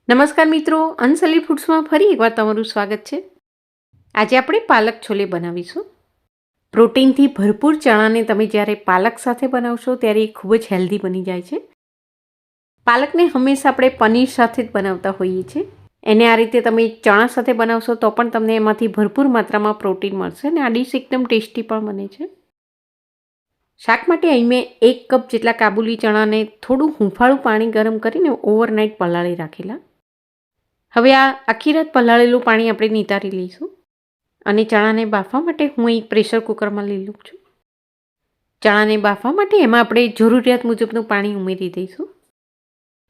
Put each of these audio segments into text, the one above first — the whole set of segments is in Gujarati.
નમસ્કાર મિત્રો, અનસલી ફૂડ્સમાં ફરી એકવાર તમારું સ્વાગત છે. આજે આપણે પાલક છોલે બનાવીશું. પ્રોટીનથી ભરપૂર ચણાને તમે જ્યારે પાલક સાથે બનાવશો ત્યારે એ ખૂબ જ હેલ્ધી બની જાય છે. પાલકને હંમેશા આપણે પનીર સાથે જ બનાવતા હોઈએ છીએ. એને આ રીતે તમે ચણા સાથે બનાવશો તો પણ તમને એમાંથી ભરપૂર માત્રામાં પ્રોટીન મળશે અને આ ડીશ એકદમ ટેસ્ટી પણ બને છે. શાક માટે અહીં મેં 1 કપ જેટલા કાબુલી ચણાને થોડું હૂંફાળું પાણી ગરમ કરીને ઓવરનાઇટ પલાળી રાખેલા. હવે આ આખી રાત પલાળેલું પાણી આપણે નિતારી લઈશું અને ચણાને બાફવા માટે હું અહીં પ્રેશર કુકરમાં લઈ લઉં છું. ચણાને બાફવા માટે એમાં આપણે જરૂરિયાત મુજબનું પાણી ઉમેરી દઈશું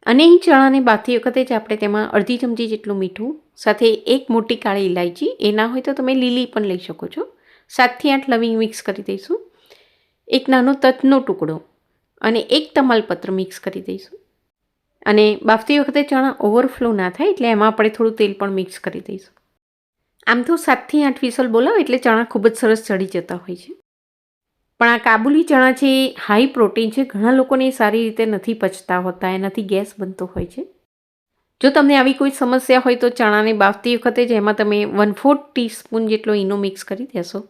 અને અહીં ચણાને બાફતી વખતે જ આપણે તેમાં અડધી ચમચી જેટલું મીઠું સાથે 1 મોટી કાળી ઇલાયચી, એ ના હોય તો તમે લીલી પણ લઈ શકો છો, 7 થી 8 લવિંગ મિક્સ કરી દઈશું, એક નાનો તજનો ટુકડો અને 1 તમાલપત્ર મિક્સ કરી દઈશું. અને બાફતી વખતે ચણા ઓવરફ્લો ના થાય એટલે એમાં આપણે થોડું તેલ પણ મિક્સ કરી દઈશું. આમ તો 7 થી 8 વિસલ બોલાવો એટલે ચણા ખૂબ જ સરસ ચડી જતા હોય છે. પણ આ કાબુલી ચણા છે એ હાઈ પ્રોટીન છે. ઘણા લોકોને સારી રીતે નથી પચતા હોતા, એનાથી ગેસ બનતો હોય છે. જો તમને આવી કોઈ સમસ્યા હોય તો ચણાને બાફતી વખતે જ એમાં તમે 1/4 ટીસ્પૂન જેટલો ઈનો મિક્સ કરી દેશો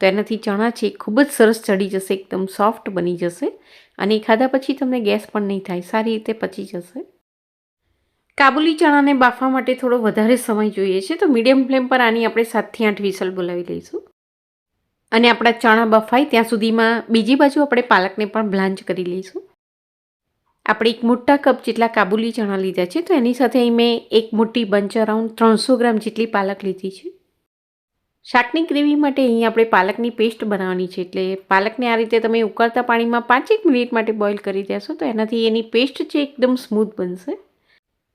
તો એનાથી ચણા છે ખૂબ જ સરસ ચડી જશે, એકદમ સોફ્ટ બની જશે અને ખાધા પછી તમને ગેસ પણ નહીં થાય, સારી રીતે પચી જશે. કાબુલી ચણાને બાફવા માટે થોડો વધારે સમય જોઈએ છે, તો મીડિયમ ફ્લેમ પર આની આપણે 7 થી 8 વિસલ બોલાવી લઈશું અને આપણા ચણા બફાય ત્યાં સુધીમાં બીજી બાજુ આપણે પાલકને પણ બ્લાન્ચ કરી લઈશું. આપણે 1 મોટા કપ જેટલા કાબુલી ચણા લીધા છે, તો એની સાથે અહીં મેં 1 મોટી બંચ અરાઉન્ડ 300 ગ્રામ જેટલી પાલક લીધી છે. શાકની ગ્રેવી માટે અહીં આપણે પાલકની પેસ્ટ બનાવવાની છે, એટલે પાલકને આ રીતે તમે ઉકળતા પાણીમાં 5-1 મિનિટ માટે બોઇલ કરી દેશો તો એનાથી એની પેસ્ટ છે એકદમ સ્મૂથ બનશે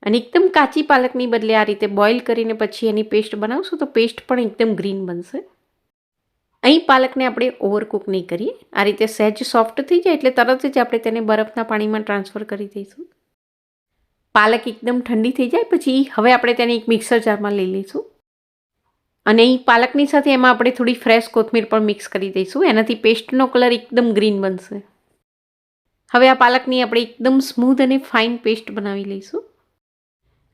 અને એકદમ કાચી પાલકની બદલે આ રીતે બોઇલ કરીને પછી એની પેસ્ટ બનાવશો તો પેસ્ટ પણ એકદમ ગ્રીન બનશે. અહીં પાલકને આપણે ઓવરકુક નહીં કરીએ, આ રીતે સહેજ સોફ્ટ થઈ જાય એટલે તરત જ આપણે તેને બરફના પાણીમાં ટ્રાન્સફર કરી દઈશું. પાલક એકદમ ઠંડી થઈ જાય પછી હવે આપણે તેને એક મિક્સર જારમાં લઈ લઈશું અને અહીં પાલકની સાથે એમાં આપણે થોડી ફ્રેશ કોથમીર પણ મિક્સ કરી દઈશું, એનાથી પેસ્ટનો કલર એકદમ ગ્રીન બનશે. હવે આ પાલકની આપણે એકદમ સ્મૂથ અને ફાઇન પેસ્ટ બનાવી લઈશું.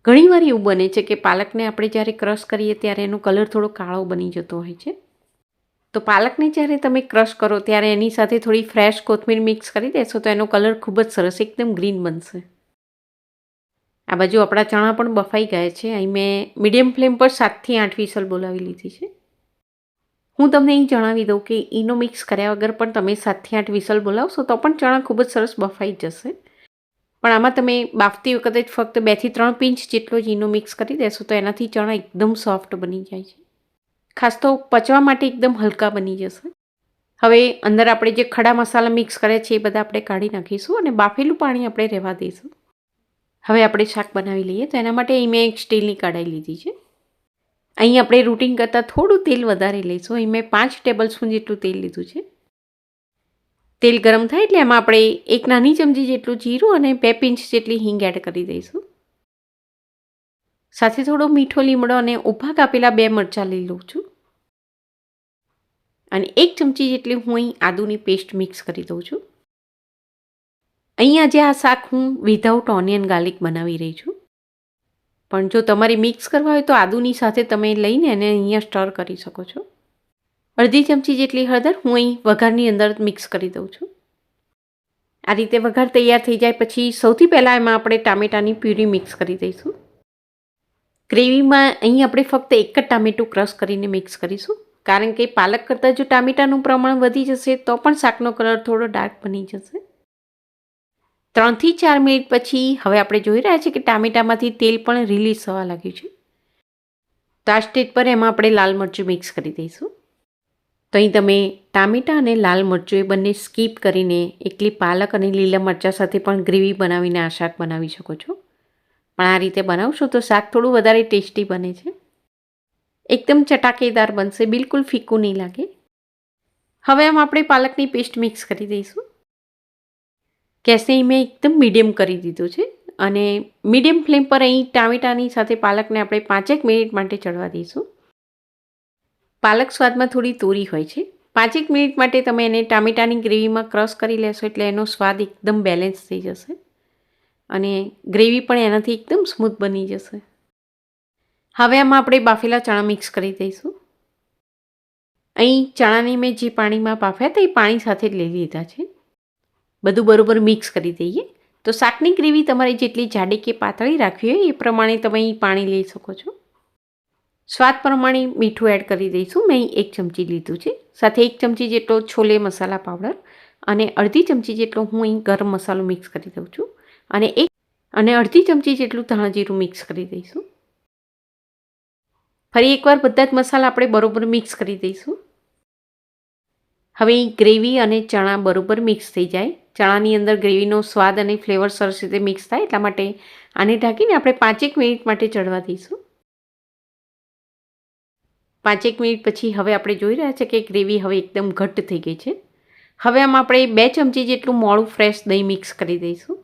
ઘણીવાર એવું બને છે કે પાલકને આપણે જ્યારે ક્રશ કરીએ ત્યારે એનો કલર થોડો કાળો બની જતો હોય છે, તો પાલકને જ્યારે તમે ક્રશ કરો ત્યારે એની સાથે થોડી ફ્રેશ કોથમીર મિક્સ કરી દેશો તો એનો કલર ખૂબ જ સરસ એકદમ ગ્રીન બનશે. આ બાજુ આપણા ચણા પણ બફાઈ ગયા છે. અહીં મેં મીડિયમ ફ્લેમ પર 7 થી 8 વિસલ બોલાવી લીધી છે. હું તમને અહીં જણાવી દઉં કે ઈનો મિક્સ કર્યા વગર પણ તમે 7 થી 8 વિસલ બોલાવશો તો પણ ચણા ખૂબ જ સરસ બફાઈ જશે. પણ આમાં તમે બાફતી વખતે જ ફક્ત 2 થી 3 પિંચ જેટલો જ ઈનો મિક્સ કરી દેશો તો એનાથી ચણા એકદમ સોફ્ટ બની જાય છે. ખાસ તો પચવા માટે એકદમ હલકા બની જશે. હવે અંદર આપણે જે ખડા મસાલા મિક્સ કર્યા છે એ બધા આપણે કાઢી નાખીશું અને બાફેલું પાણી આપણે રહેવા દઈશું. હવે આપણે શાક બનાવી લઈએ, તો એના માટે અહીં મેં એક સ્ટીલની કઢાઈ લીધી છે. અહીં આપણે રૂટીન કરતાં થોડું તેલ વધારે લઈશું. અહીં મેં 5 ટેબલ સ્પૂન જેટલું તેલ લીધું છે. તેલ ગરમ થાય એટલે એમાં આપણે 1 નાની ચમચી જેટલું જીરું અને 2 પિંચ જેટલી હિંગ એડ કરી દઈશું. સાથે થોડો મીઠો લીમડો અને ઊભા કાપેલા 2 મરચાં લઈ લઉં છું અને 1 ચમચી જેટલી હું અહીં આદુની પેસ્ટ મિક્સ કરી દઉં છું. અહીં આજે આ શાક હું વિધાઉટ ઓનિયન ગાર્લિક બનાવી રહી છું, પણ જો તમારે મિક્સ કરવા હોય તો આદુની સાથે તમે લઈને એને અહીંયા સ્ટર કરી શકો છો. અડધી ચમચી જેટલી હળદર હું અહીં વઘારની અંદર મિક્સ કરી દઉં છું. આ રીતે વઘાર તૈયાર થઈ જાય પછી સૌથી પહેલાં એમાં આપણે ટામેટાની પ્યુરી મિક્સ કરી દઈશું. ગ્રેવીમાં અહીં આપણે ફક્ત 1 જ ટામેટું ક્રશ કરીને મિક્સ કરીશું, કારણ કે પાલક કરતાં જો ટામેટાનું પ્રમાણ વધી જશે તો પણ શાકનો કલર થોડો ડાર્ક બની જશે. 3 થી 4 મિનિટ પછી હવે આપણે જોઈ રહ્યા છીએ કે ટામેટામાંથી તેલ પણ રિલીઝ થવા લાગ્યું છે. તો આ સ્ટેજ પર એમાં આપણે લાલ મરચું મિક્સ કરી દઈશું. તો અહીં તમે ટામેટાં અને લાલ મરચું એ બંને સ્કીપ કરીને એકલી પાલક અને લીલા મરચાં સાથે પણ ગ્રેવી બનાવીને આ શાક બનાવી શકો છો. પણ આ રીતે બનાવશો તો શાક થોડું વધારે ટેસ્ટી બને છે, એકદમ ચટાકેદાર બનશે, બિલકુલ ફીકું નહીં લાગે. હવે આમ આપણે પાલકની પેસ્ટ મિક્સ કરી દઈશું. ગેસને મેં એકદમ મીડિયમ કરી દીધું છે અને મીડિયમ ફ્લેમ પર અહીં ટામેટાની સાથે પાલકને આપણે 5-1 મિનિટ માટે ચડવા દઈશું. પાલક સ્વાદમાં થોડી તોરી હોય છે. 5-1 મિનિટ માટે તમે એને ટામેટાની ગ્રેવીમાં ક્રશ કરી લેશો એટલે એનો સ્વાદ એકદમ બેલેન્સ થઈ જશે અને ગ્રેવી પણ એનાથી એકદમ સ્મૂથ બની જશે. હવે આમાં આપણે બાફેલા ચણા મિક્સ કરી દઈશું. અહીં ચણાને મેં જે પાણીમાં બાફ્યા હતા એ પાણી સાથે જ લઈ લીધા છે. બધું બરોબર મિક્સ કરી દઈએ. તો શાકની ગ્રેવી તમારે જેટલી જાડી કે પાતળી રાખવી હોય એ પ્રમાણે તમે અહીં પાણી લઈ શકો છો. સ્વાદ પ્રમાણે મીઠું એડ કરી દઈશું. મેં અહીં 1 ચમચી લીધું છે. સાથે 1 ચમચી જેટલો છોલે મસાલા પાવડર અને અડધી ચમચી જેટલો હું અહીં ગરમ મસાલો મિક્સ કરી દઉં છું. અને અડધી ચમચી જેટલું ધાણા જીરું મિક્સ કરી દઈશું. ફરી એકવાર બધા જ મસાલા આપણે બરોબર મિક્સ કરી દઈશું. હવે ગ્રેવી અને ચણા બરોબર મિક્સ થઈ જાય, ચણાની અંદર ગ્રેવીનો સ્વાદ અને ફ્લેવર સરસ રીતે મિક્સ થાય એટલા માટે આને ઢાંકીને આપણે 5 મિનિટ માટે ચડવા દઈશું. 5 મિનિટ પછી હવે આપણે જોઈ રહ્યા છે કે ગ્રેવી હવે એકદમ ઘટ્ટ થઈ ગઈ છે. હવે આમાં આપણે 2 ચમચી જેટલું મોળું ફ્રેશ દહીં મિક્સ કરી દઈશું.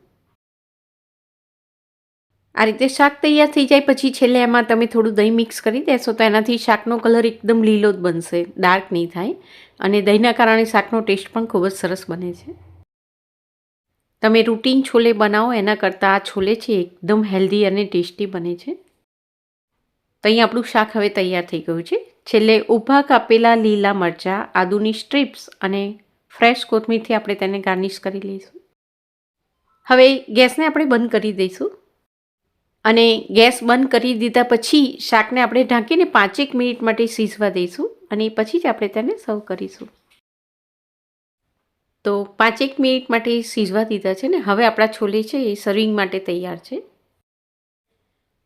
આ રીતે શાક તૈયાર થઈ જાય પછી છેલ્લે એમાં તમે થોડું દહીં મિક્સ કરી દેશો તો એનાથી શાકનો કલર એકદમ લીલો જ બનશે, ડાર્ક નહીં થાય. અને દહીંના કારણે શાકનો ટેસ્ટ પણ ખૂબ જ સરસ બને છે. તમે રૂટીન છોલે બનાવો એના કરતાં આ છોલે છે એકદમ હેલ્ધી અને ટેસ્ટી બને છે. તો અહીં આપણું શાક હવે તૈયાર થઈ ગયું છે. છેલ્લે ઊભા કાપેલા લીલા મરચાં, આદુની સ્ટ્રીપ્સ અને ફ્રેશ કોથમીરથી આપણે તેને ગાર્નિશ કરી લઈશું. હવે ગેસને આપણે બંધ કરી દઈશું. અને ગેસ બંધ કરી દીધા પછી શાકને આપણે ઢાંકીને 5 મિનિટ માટે સીઝવા દઈશું અને પછી જ આપણે તેને સર્વ કરીશું. તો 5 મિનિટ માટે સીઝવા દીધા છે ને હવે આપણા છોલે છે એ સર્વિંગ માટે તૈયાર છે.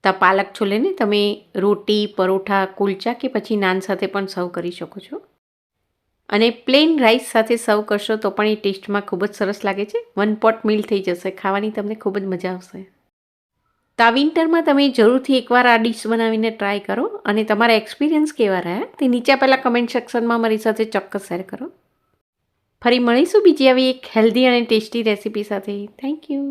તો પાલક છોલેને તમે રોટી, પરોઠા, કુલચા કે પછી નાન સાથે પણ સર્વ કરી શકો છો. અને પ્લેન રાઈસ સાથે સર્વ કરશો તો પણ એ ટેસ્ટમાં ખૂબ જ સરસ લાગે છે. 1 પોટ મીલ થઈ જશે, ખાવાની તમને ખૂબ જ મજા આવશે. તો આ વિન્ટરમાં તમે જરૂરથી એકવાર આ ડિશ બનાવીને ટ્રાય કરો અને તમારા એક્સપિરિયન્સ કેવા રહ્યા તે નીચે પહેલાં કમેન્ટ સેક્શનમાં મારી સાથે ચોક્કસ શેર કરો. ફરી મળીશું બીજી આવી એક હેલ્ધી અને ટેસ્ટી રેસીપી સાથે. Thank you.